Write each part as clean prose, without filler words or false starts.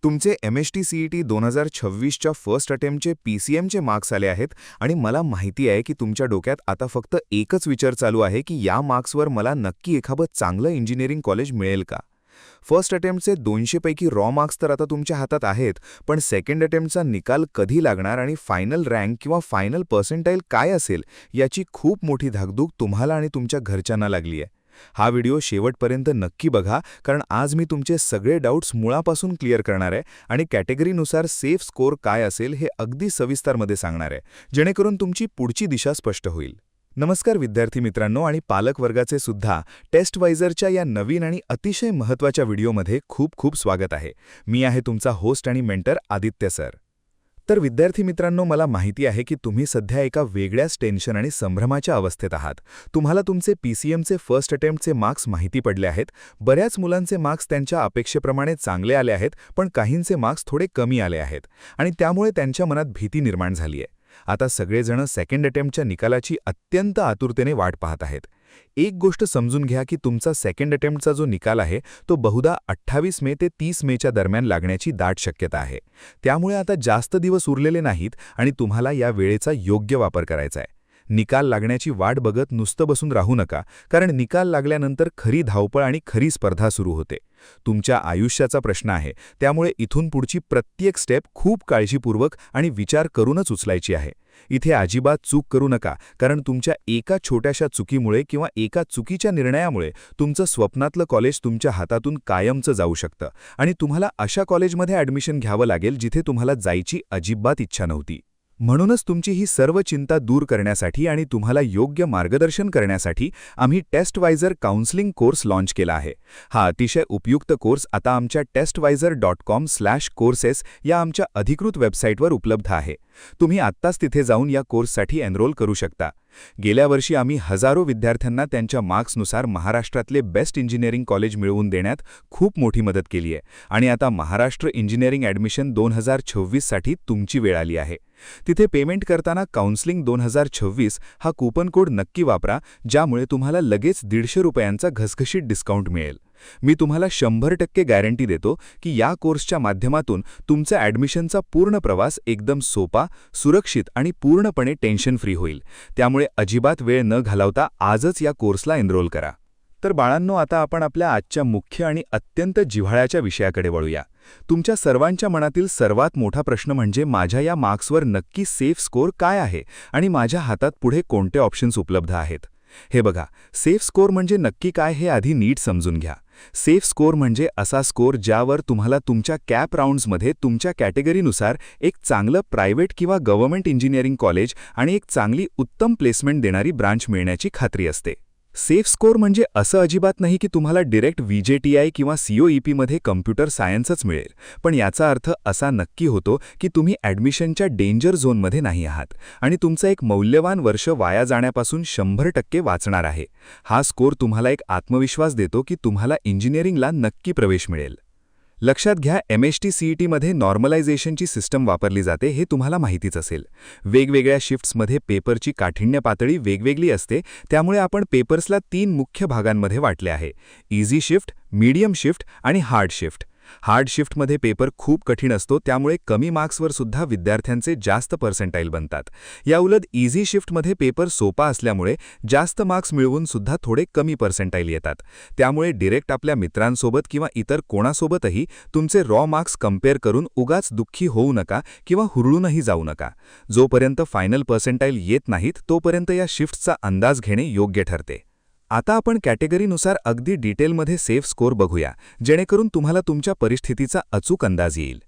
तुमचे MST-CET 2026च्या first अटेम्प्टचे PCMचे marks आले आहेत आणि मला माहिती आहे की तुमच्या डोक्यात आता फक्त एकच विचार चालू आहे की या मार्क्सवर मला नक्की एखादं चांगलं इंजिनिअरिंग कॉलेज मिळेल का? फर्स्ट अटेम्प्टचे 200 पैकी रॉ मार्क्स तर आता तुमच्या हातात आहेत, पण सेकंड अटेम्प्टचा निकाल कधी लागणार आणि फायनल रँक किंवा फायनल पर्सेंटाईल काय असेल याची खूप मोठी धाकधूक तुम्हाला आणि तुमच्या घरच्यांना लागली आहे. हा व्हिडिओ शेवटपर्यंत नक्की बघा, कारण आज मी तुमचे सगळे डाऊट्स मुळापासून क्लिअर करणार आहे आणि कॅटेगरीनुसार सेफ स्कोर काय असेल हे अगदी सविस्तरमध्ये सांगणार आहे, जेणेकरून तुमची पुढची दिशा स्पष्ट होईल. नमस्कार विद्यार्थी मित्रांनो आणि पालक वर्गाचे सुद्धा टेस्टवायझरच्या या नवीन आणि अतिशय महत्त्वाच्या व्हिडिओमध्ये खूप खूप स्वागत आहे. मी आहे तुमचा होस्ट आणि मेंटर आदित्य सर. तर विद्यार्थी मित्रांनो, मला माहिती आहे की तुम्ही सध्या एका वेगळ्याच टेन्शन आणि संभ्रमाच्या अवस्थेत आहात. तुम्हाला तुमचे PCMचे फर्स्ट अटेम्प्टचे मार्क्स माहिती पडले आहेत. बऱ्याच मुलांचे मार्क्स त्यांच्या अपेक्षेप्रमाणे चांगले आले आहेत, पण काहींचे मार्क्स थोडे कमी आले आहेत आणि त्यामुळे त्यांच्या मनात भीती निर्माण झाली आहे. आता सगळेजण सेकंड अटेम्प्टच्या निकालाची अत्यंत आतुरतेने वाट पाहत आहेत. एक गोष्ट समजून घ्या की तुमचा सेकंड अटेम्प्टचा जो निकाल आहे तो बहुधा 28 मे ते 30 मेच्या दरम्यान लागण्याची दाट शक्यता आहे. त्यामुळे आता जास्त दिवस उरलेले नाहीत आणि तुम्हाला या वेळेचा योग्य वापर करायचा आहे. निकाल लागण्याची वाट बघत नुसतं बसून राहू नका, कारण निकाल लागल्यानंतर खरी धावपळ आणि खरी स्पर्धा सुरू होते. तुमच्या आयुष्याचा प्रश्न आहे, त्यामुळे इथून पुढची प्रत्येक स्टेप खूप काळजीपूर्वक आणि विचार करूनच उचलायची आहे. इथे अजिबात चूक करू नका, कारण तुमच्या एका छोट्याशा चुकीमुळे किंवा एका चुकीच्या निर्णयामुळे तुमचं स्वप्नातलं कॉलेज तुमच्या हातातून कायमचं जाऊ शकतं आणि तुम्हाला अशा कॉलेजमध्ये ॲडमिशन घ्यावं लागेल जिथे तुम्हाला जायची अजिबात इच्छा नव्हती. म्हणूनच तुमची ही सर्व चिंता दूर करण्यासाठी आणि तुम्हाला योग्य मार्गदर्शन करण्यासाठी आम्ही टेस्टवायझर काउन्सिलिंग कोर्स लॉन्च केला आहे. हा अतिशय उपयुक्त कोर्स आता आमच्या testwizer.com/courses या आमच्या अधिकृत वेबसाईटवर उपलब्ध आहे. तुम्ही आत्ताच तिथे जाऊन या कोर्ससाठी एनरोल करू शकता. गेल्या वर्षी आम्ही हजारो विद्यार्थ्यांना त्यांच्या मार्क्सनुसार महाराष्ट्रातले बेस्ट इंजिनिअरिंग कॉलेज मिळवून देण्यात खूप मोठी मदत केली आहे आणि आता महाराष्ट्र इंजिनिअरिंग ॲडमिशन 2026 साठी तुमची वेळ आली आहे. तिथे पेमेंट करताना काउन्सिलिंग 2026 हा कूपन कोड नक्की वापरा, ज्यामुळे तुम्हाला लगेच ₹150 घसघशीत डिस्काउंट मिळेल. मी तुम्हाला 100% गॅरंटी देतो की या कोर्सच्या माध्यमातून तुमचा ॲडमिशनचा पूर्ण प्रवास एकदम सोपा, सुरक्षित आणि पूर्णपणे टेन्शन फ्री होईल. त्यामुळे अजिबात वेळ न घालवता आजच या कोर्सला एनरोल करा. तर बाळांनो, आता आपण आपल्या आजच्या मुख्य आणि अत्यंत जिव्हाळ्याच्या विषयाकडे वळूया. तुमच्या सर्वांच्या मनातील सर्वात मोठा प्रश्न म्हणजे माझ्या या मार्क्सवर नक्की सेफ स्कोर काय आहे आणि माझ्या हातात पुढे कोणते ऑप्शन्स उपलब्ध आहेत. हे बघा, सेफ स्कोर म्हणजे नक्की काय हे आधी नीट समजून घ्या. सेफ स्कोर म्हणजे असा स्कोर ज्यावर तुम्हाला तुमच्या कॅप राऊंड्समध्ये तुमच्या कॅटेगरीनुसार एक चांगलं प्रायव्हेट किंवा गव्हर्नमेंट इंजिनिअरिंग कॉलेज आणि एक चांगली उत्तम प्लेसमेंट देणारी ब्रांच मिळण्याची खात्री असते. सेफ स्कोर म्हणजे असं अजिबात नाही की तुम्हाला डायरेक्ट VJTI किंवा COEPमध्ये कम्प्युटर सायन्सच मिळेल, पण याचा अर्थ असा नक्की होतो की तुम्ही ॲडमिशनच्या डेंजर झोनमध्ये नाही आहात आणि तुमचं एक मौल्यवान वर्ष वाया जाण्यापासून 100% वाचणार आहे. हा स्कोर तुम्हाला एक आत्मविश्वास देतो की तुम्हाला इंजिनिअरिंगला नक्की प्रवेश मिळेल. लक्षात घ्या, MST-CETमध्ये नॉर्मलायझेशनची सिस्टम वापरली जाते हे तुम्हाला माहितीच असेल. वेगवेगळ्या शिफ्ट्समध्ये पेपरची काठिण्य पातळी वेगवेगळी असते, त्यामुळे आपण पेपर्सला 3 मुख्य भागांमध्ये वाटले आहे: इझी शिफ्ट, मीडियम शिफ्ट आणि हार्ड शिफ्ट. हार्ड शिफ्टमध्ये पेपर खूप कठीण असतो, त्यामुळे कमी मार्क्सवर सुद्धा विद्यार्थ्यांचे जास्त पर्सेंटाईल बनतात. याउलट इझी शिफ्टमध्ये पेपर सोपा असल्यामुळे जास्त मार्क्स मिळवून सुद्धा थोडे कमी पर्सेंटाईल येतात. त्यामुळे डायरेक्ट आपल्या मित्रांसोबत किंवा इतर कोणासोबतही तुमचे रॉ मार्क्स कंपेअर करून उगाच दुःखी होऊ नका किंवा हुरळूनही जाऊ नका. जोपर्यंत फायनल पर्सेंटाईल येत नाहीत तोपर्यंत या शिफ्ट्सचा अंदाज घेणे योग्य ठरते. आता आपण कॅटेगरीनुसार अगदी डिटेलमध्ये सेफ स्कोर बघूया, जेणेकरून तुम्हाला तुमच्या परिस्थितीचा अचूक अंदाज येईल.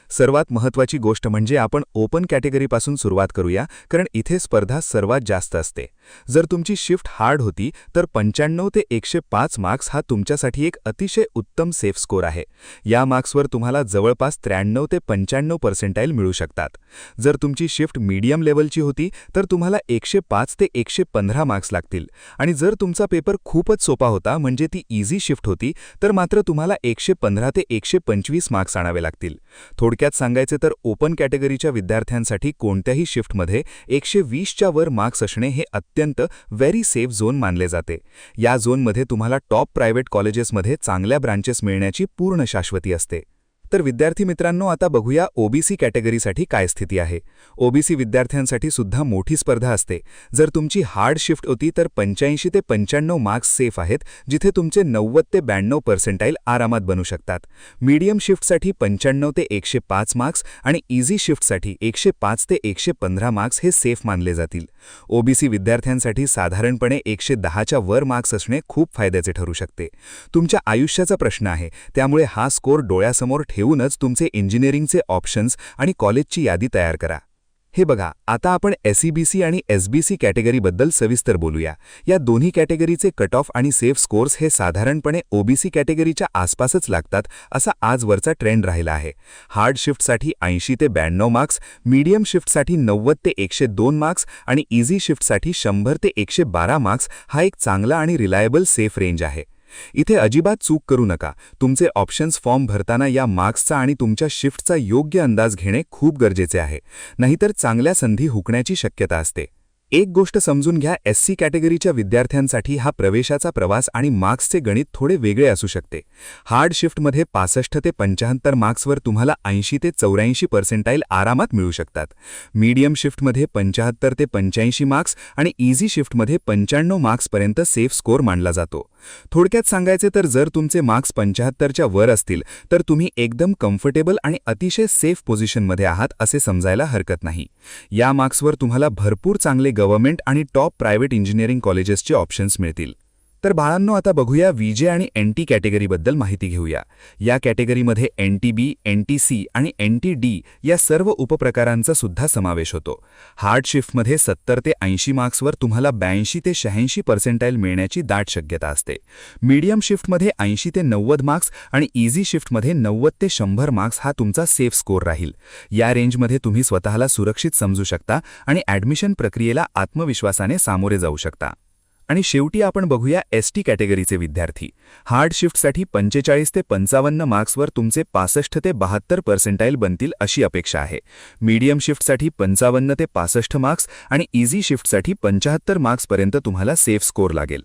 सर्वात महत्त्वाची गोष्ट म्हणजे आपण ओपन कॅटेगरीपासून सुरुवात करूया, कारण इथे स्पर्धा सर्वात जास्त असते. जर तुमची शिफ्ट हार्ड होती तर 95 ते 105 मार्क्स हा तुमच्यासाठी एक अतिशय उत्तम सेफ स्कोर आहे. या मार्क्सवर तुम्हाला जवळपास 93 ते 95 पर्सेंटाईल मिळू शकतात. जर तुमची शिफ्ट मीडियम लेवलची होती तर तुम्हाला 105 ते 115 मार्क्स लागतील आणि जर तुमचा पेपर खूपच सोपा होता, म्हणजे ती इझी शिफ्ट होती, तर मात्र तुम्हाला 115 ते 125 मार्क्स आणावे लागतील. थोडक्यात सांगायचे तर ओपन कॅटेगरीच्या विद्यार्थ्यांसाठी कोणत्याही शिफ्टमध्ये 120च्या वर मार्क्स असणे हे अत्यंत व्हेरी सेफ झोन मानले जाते. या झोनमध्ये तुम्हाला टॉप प्रायव्हेट कॉलेजेसमध्ये चांगल्या ब्रांचेस मिळण्याची पूर्ण शाश्वती असते. तर विद्यार्थी मित्रांनो, आता बघूया ओबीसी कॅटेगरीसाठी काय स्थिती आहे. ओबीसी विद्यार्थ्यांसाठी सुद्धा मोठी स्पर्धा असते. जर तुमची हार्ड शिफ्ट होती तर 85 ते 95 मार्क्स सेफ आहेत, जिथे तुमचे 90 ते 92 पर्सेंटाईल आरामात बनू शकतात. मीडियम शिफ्टसाठी 95 ते 105 मार्क्स आणि इझी शिफ्टसाठी 105 ते 115 मार्क्स हे सेफ मानले जातील. ओबीसी विद्यार्थ्यांसाठी साधारणपणे 110च्या वर मार्क्स असणे खूप फायद्याचे ठरू शकते. तुमच्या आयुष्याचा प्रश्न आहे, त्यामुळे हा स्कोर डोळ्यासमोर ठेवूनच तुमचे इंजिनिअरिंगचे ऑप्शन्स आणि कॉलेजची यादी तयार करा. हे बघा, आता आपण एसईबीसी आणि एसबीसी कॅटेगरीबद्दल सविस्तर बोलूया. या दोन्ही कॅटेगरीचे कट ऑफ आणि सेफ स्कोर्स हे साधारणपणे ओबीसी कॅटेगरीच्या आसपासच लागतात, असा आजवरचा ट्रेंड राहिला आहे. हार्ड शिफ्टसाठी 80 ते 92 मार्क्स, मीडियम शिफ्टसाठी 90 ते 102 मार्क्स आणि इझी शिफ्टसाठी 100 ते 112 मार्क्स हा एक चांगला आणि रिलायबल सेफ रेंज आहे. इथे अजिबात चूक करू नका. तुमचे ऑप्शन्स फॉर्म भरताना या मार्क्सचा आणि तुमच्या शिफ्टचा योग्य अंदाज घेणे खूप गरजेचे आहे, नाहीतर चांगल्या संधी हुकण्याची शक्यता असते. एक गोष्ट समजून घ्या, एससी कॅटेगरीच्या विद्यार्थ्यांसाठी हा प्रवेशाचा प्रवास आणि मार्क्सचे गणित थोडे वेगळे असू शकते. हार्ड शिफ्टमध्ये 65 ते 75 मार्क्सवर तुम्हाला 80 ते 84 पर्सेंटाईल आरामात मिळू शकतात. मीडियम शिफ्टमध्ये 75 ते 85 मार्क्स आणि इझी शिफ्टमध्ये 95 मार्क्सपर्यंत सेफ स्कोर मानला जातो. थोडक्यात सांगायचे तर जर तुमचे मार्क्स 75च्या वर असतील तर तुम्ही एकदम कम्फर्टेबल आणि अतिशय सेफ पोझिशनमध्ये आहात असे समजायला हरकत नाही. या मार्क्सवर तुम्हाला भरपूर चांगले गव्हर्नमेंट आणि टॉप प्रायव्हेट इंजिनिअरिंग कॉलेजेसचे ऑप्शन्स मिळतील. तर बाळांनो, आता बघूया व्हीजे आणि एनटी कॅटेगरीबद्दल माहिती घेऊया. या कॅटेगरीमध्ये एनटीबी, एनटीसी आणि एनटीडी या सर्व उपप्रकारांचा सुद्धा समावेश होतो. हार्ड शिफ्टमध्ये 70 ते 80 मार्क्सवर तुम्हाला 82 ते 86 पर्सेंटाईल मिळण्याची दाट शक्यता असते. मीडियम शिफ्टमध्ये 80 ते 90 मार्क्स आणि इझी शिफ्टमध्ये 90 ते 100 मार्क्स हा तुमचा सेफ स्कोर राहील. या रेंजमध्ये तुम्ही स्वतःला सुरक्षित समजू शकता आणि ॲडमिशन प्रक्रियेला आत्मविश्वासाने सामोरे जाऊ शकता. आणि शेवटी आपण बघूया एसटी कॅटेगरीचे विद्यार्थी. हार्ड शिफ्टसाठी 45 ते 55 मार्क्सवर तुमचे 65 ते 72 पर्सेंटाईल बनतील अशी अपेक्षा आहे. मीडियम शिफ्टसाठी 55 ते 65 मार्क्स आणि इझी शिफ्टसाठी 75 मार्क्सपर्यंत तुम्हाला सेफ स्कोर लागेल.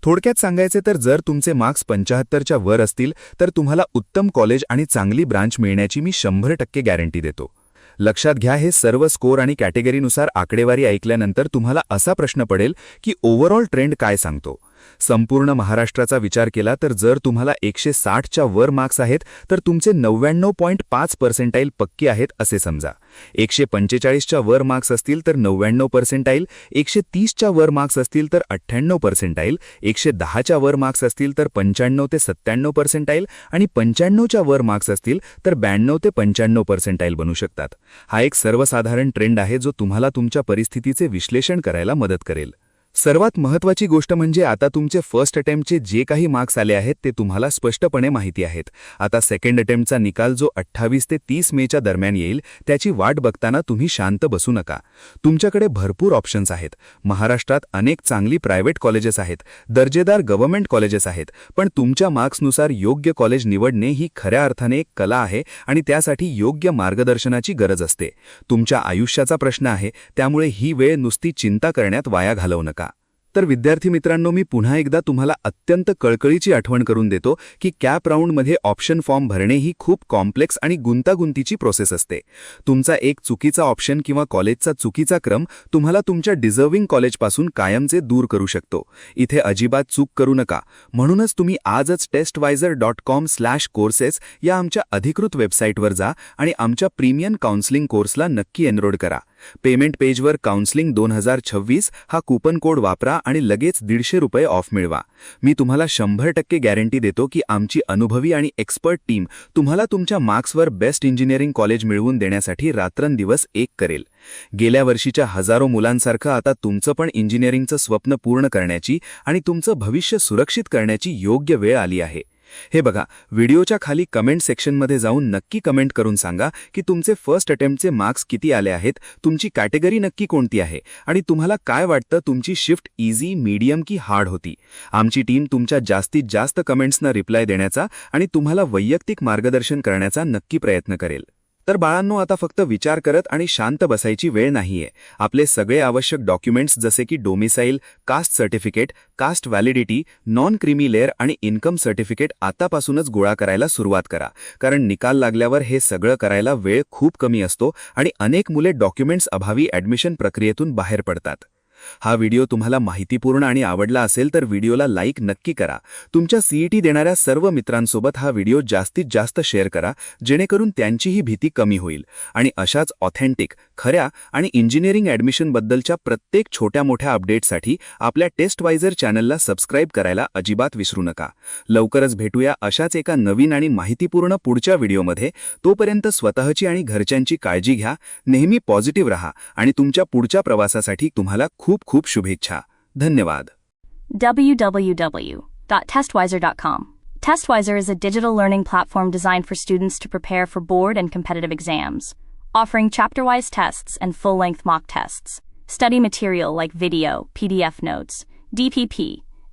थोडक्यात सांगायचे तर जर तुमचे मार्क्स 75च्या वर असतील तर तुम्हाला उत्तम कॉलेज आणि चांगली ब्रांच मिळण्याची मी 100% गॅरंटी देतो. लक्षात घ्या, हे सर्व स्कोर आणि कॅटेगरीनुसार आकडेवारी ऐकल्यानंतर तुम्हाला असा प्रश्न पडेल की ओव्हरऑल ट्रेंड काय सांगतो. संपूर्ण महाराष्ट्राचा विचार केला तर जर तुम्हाला 160च्या वर मार्क्स आहेत तर तुमचे 99.5 पर्सेंटाईल पक्की आहेत असे समजा. 145च्या वर मार्क्स असतील तर 99 पर्सेंटाईल, 130च्या वर मार्क्स असतील तर 98 पर्सेंटाईल, 110च्या वर मार्क्स असतील तर 95 ते 97 पर्सेंटाईल आणि 95च्या वर मार्क्स असतील तर 92 ते 95 पर्सेंटाईल बनू शकतात. हा एक सर्वसाधारण ट्रेंड आहे जो तुम्हाला तुमच्या परिस्थितीचे विश्लेषण करायला मदत करेल. सर्वात महत्त्वाची गोष्ट म्हणजे आता तुमचे फर्स्ट अटेम्प्टचे जे काही मार्क्स आले आहेत ते तुम्हाला स्पष्टपणे माहिती आहेत. आता सेकंड अटेम्प्टचा निकाल जो 28 ते 30 मेच्या दरम्यान येईल त्याची वाट बघताना तुम्ही शांत बसू नका. तुमच्याकडे भरपूर ऑप्शन्स आहेत. महाराष्ट्रात अनेक चांगली प्रायव्हेट कॉलेजेस आहेत, दर्जेदार गव्हर्नमेंट कॉलेजेस आहेत, पण तुमच्या मार्क्सनुसार योग्य कॉलेज निवडणे ही खऱ्या अर्थाने एक कला आहे आणि त्यासाठी योग्य मार्गदर्शनाची गरज असते. तुमच्या आयुष्याचा प्रश्न आहे, त्यामुळे ही वेळ नुसती चिंता करण्यात वाया घालवू नका. तर विद्यार्थी मित्रांनो, मी पुन्हा एकदा तुम्हाला अत्यंत कळकळीची आठवण करून देतो की कॅप राऊंडमध्ये ऑप्शन फॉर्म भरणे ही खूप कॉम्प्लेक्स आणि गुंतागुंतीची प्रोसेस असते. तुमचा एक चुकीचा ऑप्शन किंवा कॉलेजचा चुकीचा क्रम तुम्हाला तुमच्या डिझर्विंग कॉलेजपासून कायमचे दूर करू शकतो. इथे अजिबात चूक करू नका. म्हणूनच तुम्ही आजच testwiser.com/courses या आमच्या अधिकृत वेबसाईटवर जा आणि आमच्या प्रीमियम काउन्सिलिंग कोर्सला नक्की एनरोल करा. पेमेंट पेजवर काउन्सिलिंग 2026 हा कूपन कोड वापरा आणि लगेच ₹150 ऑफ मिळवा. मी तुम्हाला 100% गॅरंटी देतो की आमची अनुभवी आणि एक्सपर्ट टीम तुम्हाला तुमच्या मार्क्सवर बेस्ट इंजिनिअरिंग कॉलेज मिळवून देण्यासाठी रात्रंदिवस एक करेल. गेल्या वर्षीच्या हजारो मुलांसारखं आता तुमचं पण इंजिनिअरिंगचं स्वप्न पूर्ण करण्याची आणि तुमचं भविष्य सुरक्षित करण्याची योग्य वेळ आली आहे. हे बघा, व्हिडिओच्या खाली कमेंट सेक्शनमध्ये जाऊन नक्की कमेंट करून सांगा की तुमचे फर्स्ट अटेम्प्टचे मार्क्स किती आले आहेत, तुमची कॅटेगरी नक्की कोणती आहे आणि तुम्हाला काय वाटतं तुमची शिफ्ट इझी, मीडियम की हार्ड होती. आमची टीम तुमच्या जास्तीत जास्त कमेंट्सना रिप्लाय देण्याचा आणि तुम्हाला वैयक्तिक मार्गदर्शन करण्याचा नक्की प्रयत्न करेल. तर बाळांनो, आता फक्त विचार करत आणि शांत बसायची वेळ नाहीये. आपले सगळे आवश्यक डॉक्युमेंट्स जसे की domicile, caste certificate, caste validity, non creamy layer आणि इन्कम सर्टिफिकेट आतापासूनच गोळा करायला सुरुवात करा. कारण निकाल लागल्यावर हे सगळं करायला वेळ खूप कमी असतो आणि अनेक मुले डॉक्युमेंट्स अभावी ॲडमिशन प्रक्रियेतून बाहेर पडतात. हा व्हिडिओ तुम्हाला माहितीपूर्ण आणि आवडला असेल तर व्हिडिओला लाईक नक्की करा. तुमच्या सीईटी देणाऱ्या सर्व मित्रांसोबत हा व्हिडिओ जास्तीत जास्त शेअर करा, जेणेकरून त्यांचीही भीती कमी होईल. आणि अशाच ऑथेंटिक, खऱ्या आणि इंजिनिअरिंग ॲडमिशनबद्दलच्या प्रत्येक छोट्या मोठ्या अपडेटसाठी आपल्या टेस्टवायझर चॅनलला सबस्क्राईब करायला अजिबात विसरू नका. लवकरच भेटूया अशाच एका नवीन आणि माहितीपूर्ण पुढच्या व्हिडिओमध्ये. तोपर्यंत स्वतःची आणि घरच्यांची काळजी घ्या, नेहमी पॉझिटिव्ह रहा आणि तुमच्या पुढच्या प्रवासासाठी तुम्हाला खूप खूप शुभेच्छा. धन्यवाद. www.testwiser.com. Testwiser is a digital learning platform designed for students to prepare for board and competitive exams, offering chapter-wise tests and full-length mock tests. Study material like video, PDF notes, DPP,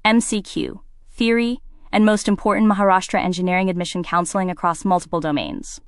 MCQ, theory, and most important, Maharashtra engineering admission counseling across multiple domains.